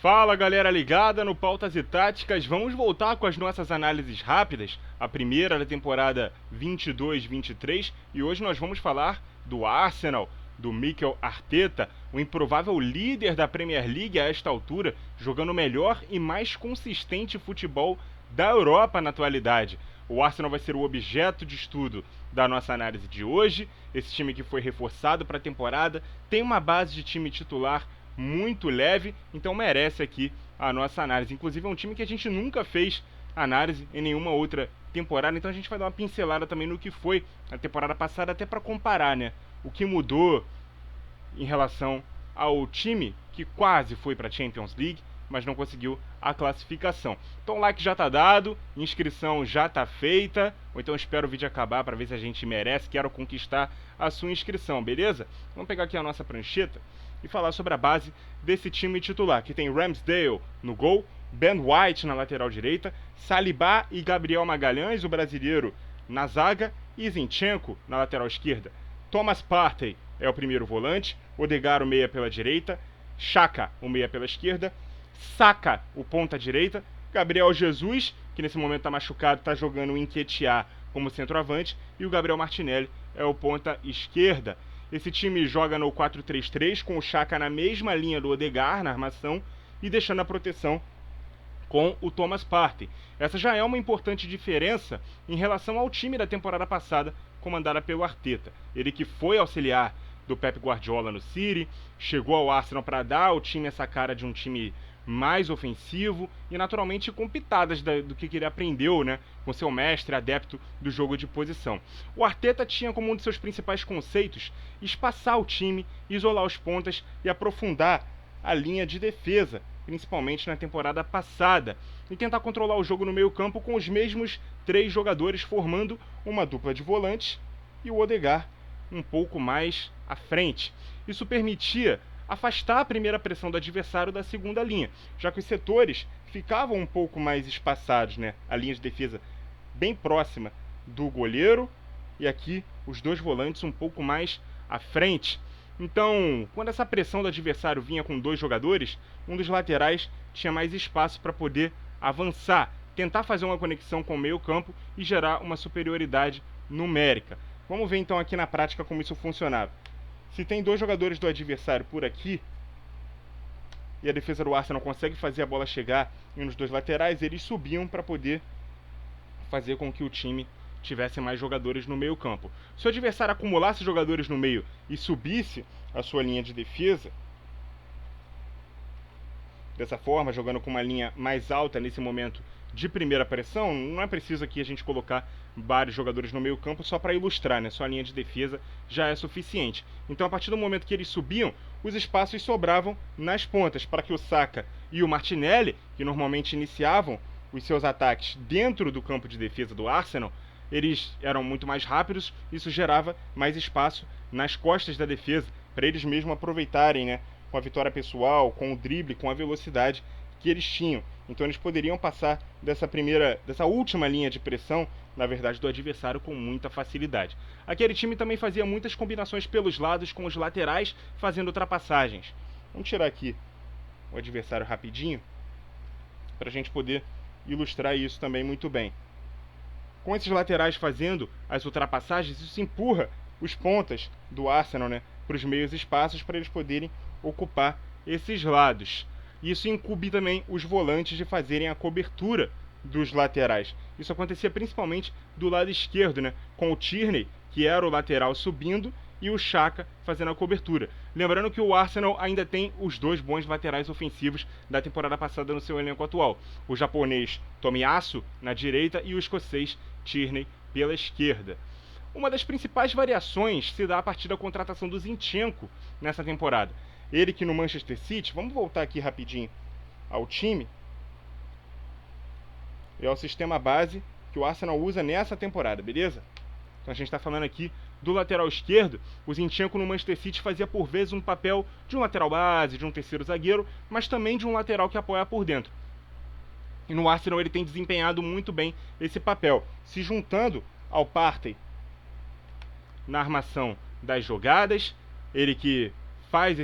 Fala galera ligada no Pautas e Táticas, vamos voltar com as nossas análises rápidas, a primeira da temporada 22-23, e hoje nós vamos falar do Arsenal, do Mikel Arteta, o improvável líder da Premier League a esta altura, jogando o melhor e mais consistente futebol da Europa na atualidade. O Arsenal vai ser o objeto de estudo da nossa análise de hoje, esse time que foi reforçado para a temporada, tem uma base de time titular muito leve, então merece aqui a nossa análise. Inclusive é um time que a gente nunca fez análise em nenhuma outra temporada, então a gente vai dar uma pincelada também no que foi a temporada passada, até para comparar, né? O que mudou em relação ao time que quase foi para a Champions League, mas não conseguiu a classificação. Então o like já tá dado, inscrição já tá feita, ou então espero o vídeo acabar para ver se a gente merece, quero conquistar a sua inscrição, beleza? Vamos pegar aqui a nossa prancheta e falar sobre a base desse time titular, que tem Ramsdale no gol, Ben White na lateral direita, Saliba e Gabriel Magalhães, o brasileiro, na zaga, e Zinchenko na lateral esquerda. Thomas Partey é o primeiro volante, Odegaard o meia pela direita, Xhaka o meia pela esquerda, Saka o ponta direita, Gabriel Jesus, que nesse momento está machucado, está jogando o Nketiah como centroavante, e o Gabriel Martinelli é o ponta esquerda. Esse time joga no 4-3-3, com o Xhaka na mesma linha do Odegaard na armação e deixando a proteção com o Thomas Partey. Essa já é uma importante diferença em relação ao time da temporada passada, comandada pelo Arteta. Ele que foi auxiliar do Pep Guardiola no City, chegou ao Arsenal para dar ao time essa cara de um time mais ofensivo e naturalmente com pitadas do que ele aprendeu, né, com seu mestre adepto do jogo de posição. O Arteta tinha como um de seus principais conceitos espaçar o time, isolar os pontas e aprofundar a linha de defesa, principalmente na temporada passada, e tentar controlar o jogo no meio-campo com os mesmos 3 jogadores formando uma dupla de volantes e o Odegaard um pouco mais à frente. Isso permitia afastar a primeira pressão do adversário da segunda linha, já que os setores ficavam um pouco mais espaçados, né? A linha de defesa bem próxima do goleiro e aqui os 2 volantes um pouco mais à frente. Então, quando essa pressão do adversário vinha com 2 jogadores, um dos laterais tinha mais espaço para poder avançar, tentar fazer uma conexão com o meio-campo e gerar uma superioridade numérica. Vamos ver então aqui na prática como isso funcionava. Se tem 2 jogadores do adversário por aqui e a defesa do Arsenal consegue fazer a bola chegar em um dos 2 laterais, eles subiam para poder fazer com que o time tivesse mais jogadores no meio campo. Se o adversário acumulasse jogadores no meio e subisse a sua linha de defesa, dessa forma, jogando com uma linha mais alta nesse momento de primeira pressão, não é preciso aqui a gente colocar vários jogadores no meio campo só para ilustrar, né? Só a linha de defesa já é suficiente. Então, a partir do momento que eles subiam, os espaços sobravam nas pontas para que o Saka e o Martinelli, que normalmente iniciavam os seus ataques dentro do campo de defesa do Arsenal, eles eram muito mais rápidos, isso gerava mais espaço nas costas da defesa, para eles mesmos aproveitarem, né, com a vitória pessoal, com o drible, com a velocidade que eles tinham. Então eles poderiam passar dessa última linha de pressão, na verdade, do adversário com muita facilidade. Aquele time também fazia muitas combinações pelos lados com os laterais, fazendo ultrapassagens. Vamos tirar aqui o adversário rapidinho, para a gente poder ilustrar isso também muito bem. Com esses laterais fazendo as ultrapassagens, isso empurra os pontas do Arsenal, né, para os meios espaços para eles poderem ocupar esses lados. Isso incumbe também os volantes de fazerem a cobertura dos laterais. Isso acontecia principalmente do lado esquerdo, né, com o Tierney, que era o lateral, subindo, e o Xhaka fazendo a cobertura. Lembrando que o Arsenal ainda tem os 2 bons laterais ofensivos da temporada passada no seu elenco atual. O japonês Tomiyasu na direita e o escocês Tierney pela esquerda. Uma das principais variações se dá a partir da contratação do Zinchenko nessa temporada. Ele que no Manchester City, vamos voltar aqui rapidinho ao time, é o sistema base que o Arsenal usa nessa temporada, beleza? Então a gente está falando aqui do lateral esquerdo. O Zinchenko no Manchester City fazia por vezes um papel de um lateral base, de um terceiro zagueiro, mas também de um lateral que apoia por dentro. E no Arsenal ele tem desempenhado muito bem esse papel, se juntando ao Partey na armação das jogadas, ele que faz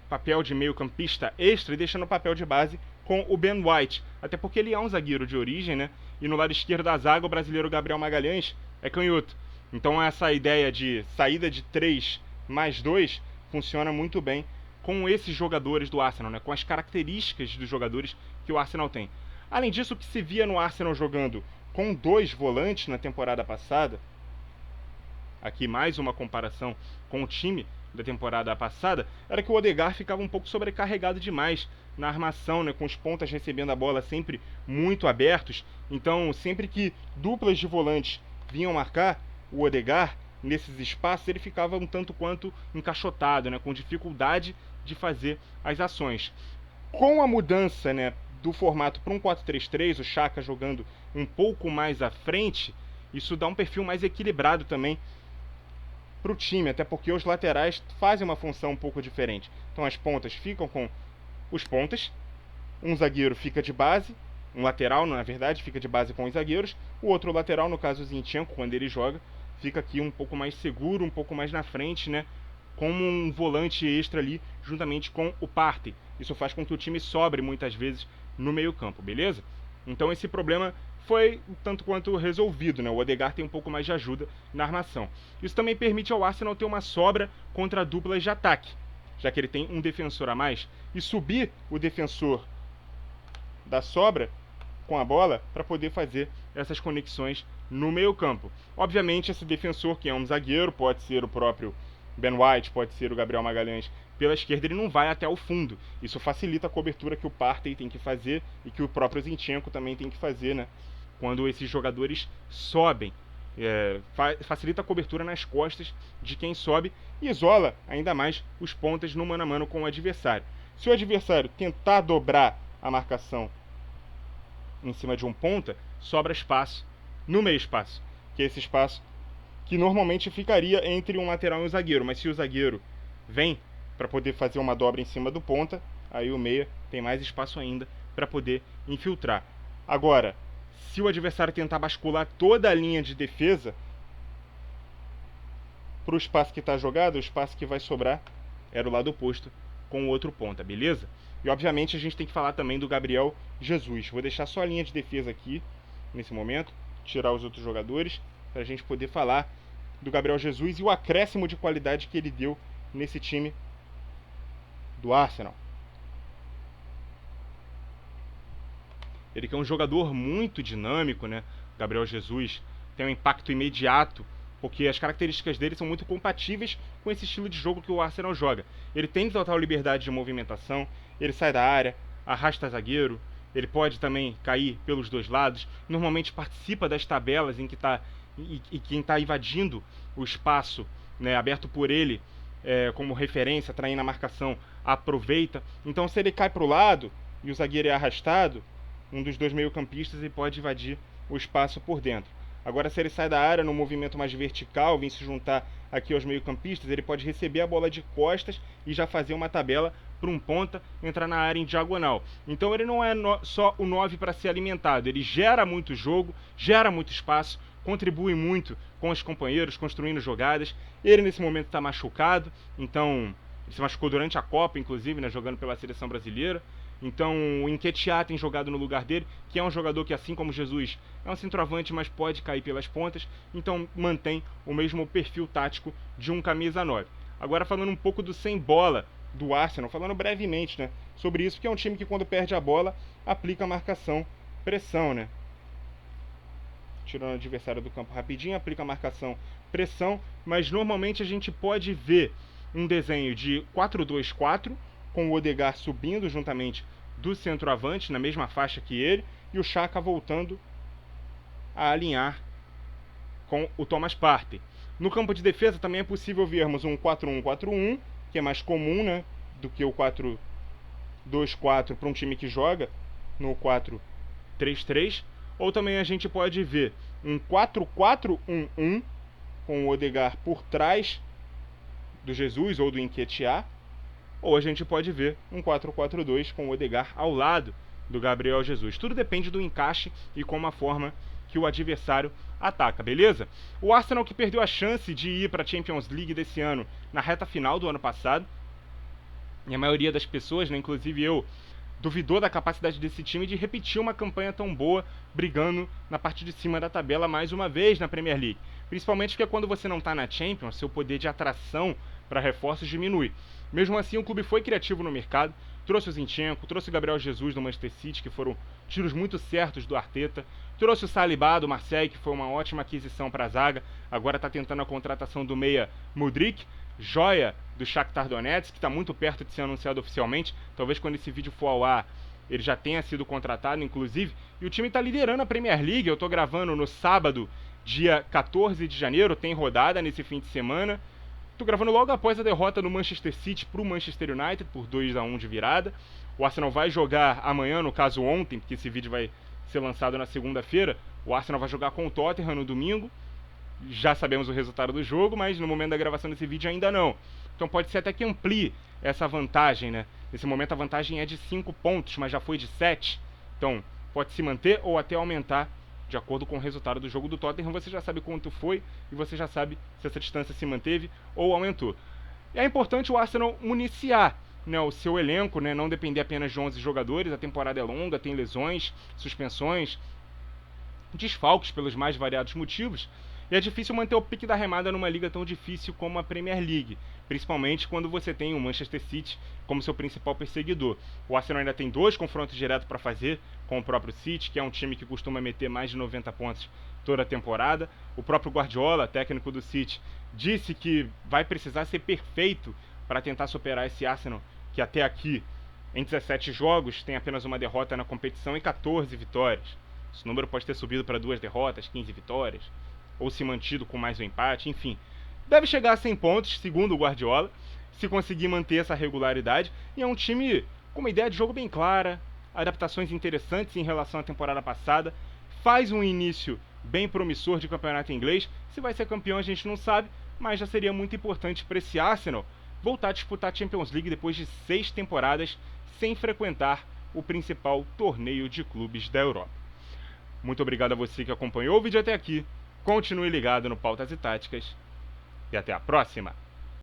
papel de meio-campista extra e deixando o papel de base com o Ben White, até porque ele é um zagueiro de origem, né? E no lado esquerdo da zaga, o brasileiro Gabriel Magalhães é canhoto. Então essa ideia de saída de 3 mais 2 funciona muito bem com esses jogadores do Arsenal, né? Com as características dos jogadores que o Arsenal tem. Além disso, o que se via no Arsenal jogando com 2 volantes na temporada passada, aqui mais uma comparação com o time da temporada passada, era que o Odegaard ficava um pouco sobrecarregado demais na armação, né, com os pontas recebendo a bola sempre muito abertos. Então, sempre que duplas de volantes vinham marcar, o Odegaard, nesses espaços, ele ficava um tanto quanto encaixotado, né, com dificuldade de fazer as ações. Com a mudança, né, do formato para um 4-3-3, o Xhaka jogando um pouco mais à frente, isso dá um perfil mais equilibrado também para o time, até porque os laterais fazem uma função um pouco diferente. Então as pontas ficam com os pontas, um zagueiro fica de base, um lateral, na verdade, fica de base com os zagueiros, o outro lateral, no caso o Zinchenko, quando ele joga, fica aqui um pouco mais seguro, um pouco mais na frente, né, como um volante extra ali, juntamente com o Partey. Isso faz com que o time sobre muitas vezes no meio-campo, beleza? Então esse problema foi tanto quanto resolvido, né? O Odegaard tem um pouco mais de ajuda na armação. Isso também permite ao Arsenal ter uma sobra contra duplas de ataque, já que ele tem um defensor a mais, e subir o defensor da sobra com a bola para poder fazer essas conexões no meio-campo. Obviamente, esse defensor, que é um zagueiro, pode ser o próprio Ben White, pode ser o Gabriel Magalhães, pela esquerda ele não vai até o fundo. Isso facilita a cobertura que o Partey tem que fazer e que o próprio Zinchenko também tem que fazer, né? Quando esses jogadores sobem. Facilita a cobertura nas costas de quem sobe e isola ainda mais os pontas no mano a mano com o adversário. Se o adversário tentar dobrar a marcação em cima de um ponta, sobra espaço no meio espaço, que é esse espaço que normalmente ficaria entre um lateral e um zagueiro, mas se o zagueiro vem para poder fazer uma dobra em cima do ponta, aí o meia tem mais espaço ainda para poder infiltrar. Agora, se o adversário tentar bascular toda a linha de defesa para o espaço que está jogado, o espaço que vai sobrar era o lado oposto com o outro ponta, beleza? E obviamente a gente tem que falar também do Gabriel Jesus. Vou deixar só a linha de defesa aqui nesse momento, tirar os outros jogadores, para a gente poder falar do Gabriel Jesus e o acréscimo de qualidade que ele deu nesse time do Arsenal. Ele que é um jogador muito dinâmico, né? Gabriel Jesus tem um impacto imediato, porque as características dele são muito compatíveis com esse estilo de jogo que o Arsenal joga. Ele tem total liberdade de movimentação, ele sai da área, arrasta zagueiro, ele pode também cair pelos dois lados, normalmente participa das tabelas em que quem está invadindo o espaço, né, aberto por ele como referência, traindo a marcação, aproveita. Então se ele cai para o lado e o zagueiro é arrastado, um dos dois meio-campistas e pode invadir o espaço por dentro. Agora, se ele sai da área no movimento mais vertical, vem se juntar aqui aos meio-campistas, ele pode receber a bola de costas e já fazer uma tabela para um ponta entrar na área em diagonal. Então ele não é só o 9 para ser alimentado, ele gera muito jogo, gera muito espaço, contribui muito com os companheiros, construindo jogadas. Ele nesse momento está machucado, então ele se machucou durante a Copa, inclusive, né, jogando pela seleção brasileira. Então o Nketiah tem jogado no lugar dele, que é um jogador que, assim como Jesus, é um centroavante, mas pode cair pelas pontas. Então mantém o mesmo perfil tático de um camisa 9. Agora falando um pouco do sem bola do Arsenal, falando brevemente, né, sobre isso, porque é um time que quando perde a bola aplica marcação, pressão, né? Tirando o adversário do campo rapidinho, aplica marcação, pressão, mas normalmente a gente pode ver um desenho de 4-2-4, com o Odegaard subindo juntamente do centroavante, na mesma faixa que ele, e o Xhaka voltando a alinhar com o Thomas Partey. No campo de defesa também é possível vermos um 4-1-4-1, que é mais comum, né, do que o 4-2-4 para um time que joga no 4-3-3, ou também a gente pode ver um 4-4-1-1, com o Odegaard por trás do Jesus ou do Nketiah, ou a gente pode ver um 4-4-2 com o Odegaard ao lado do Gabriel Jesus. Tudo depende do encaixe e como a forma que o adversário ataca, beleza? O Arsenal, que perdeu a chance de ir para a Champions League desse ano na reta final do ano passado, E a maioria das pessoas, né, inclusive eu, duvidou da capacidade desse time de repetir uma campanha tão boa, brigando na parte de cima da tabela mais uma vez na Premier League. Principalmente porque quando você não está na Champions, seu poder de atração para reforços diminui. Mesmo assim, o clube foi criativo no mercado, trouxe o Zinchenko, trouxe o Gabriel Jesus do Manchester City, que foram tiros muito certos do Arteta, trouxe o Saliba do Marseille, que foi uma ótima aquisição para a zaga, agora está tentando a contratação do meia Mudryk, joia do Shakhtar Donetsk, que está muito perto de ser anunciado oficialmente. Talvez quando esse vídeo for ao ar ele já tenha sido contratado, inclusive. E o time está liderando a Premier League. Eu estou gravando no sábado, dia 14 de janeiro, tem rodada nesse fim de semana. Estou gravando logo após a derrota do Manchester City para o Manchester United por 2-1 de virada. O Arsenal vai jogar amanhã, no caso ontem, porque esse vídeo vai ser lançado na segunda-feira. O Arsenal vai jogar com o Tottenham no domingo. Já sabemos o resultado do jogo, mas no momento da gravação desse vídeo ainda não. Então pode ser até que amplie essa vantagem, né? Nesse momento a vantagem é de 5 pontos, mas já foi de 7. Então pode se manter ou até aumentar de acordo com o resultado do jogo do Tottenham. Você já sabe quanto foi e você já sabe se essa distância se manteve ou aumentou. É importante o Arsenal municiar, né, o seu elenco, né, não depender apenas de 11 jogadores. A temporada é longa, tem lesões, suspensões, desfalques pelos mais variados motivos. E é difícil manter o pique da remada numa liga tão difícil como a Premier League, principalmente quando você tem o Manchester City como seu principal perseguidor. O Arsenal ainda tem 2 confrontos diretos para fazer com o próprio City, que é um time que costuma meter mais de 90 pontos toda a temporada. O próprio Guardiola, técnico do City, disse que vai precisar ser perfeito para tentar superar esse Arsenal, que até aqui, em 17 jogos, tem apenas uma derrota na competição e 14 vitórias. Esse número pode ter subido para 2 derrotas, 15 vitórias, ou se mantido com mais um empate, enfim. Deve chegar a 100 pontos, segundo o Guardiola, se conseguir manter essa regularidade. E é um time com uma ideia de jogo bem clara, adaptações interessantes em relação à temporada passada, faz um início bem promissor de campeonato inglês. Se vai ser campeão a gente não sabe, mas já seria muito importante para esse Arsenal voltar a disputar a Champions League depois de 6 temporadas sem frequentar o principal torneio de clubes da Europa. Muito obrigado a você que acompanhou o vídeo até aqui. Continue ligado no Pautas e Táticas e até a próxima!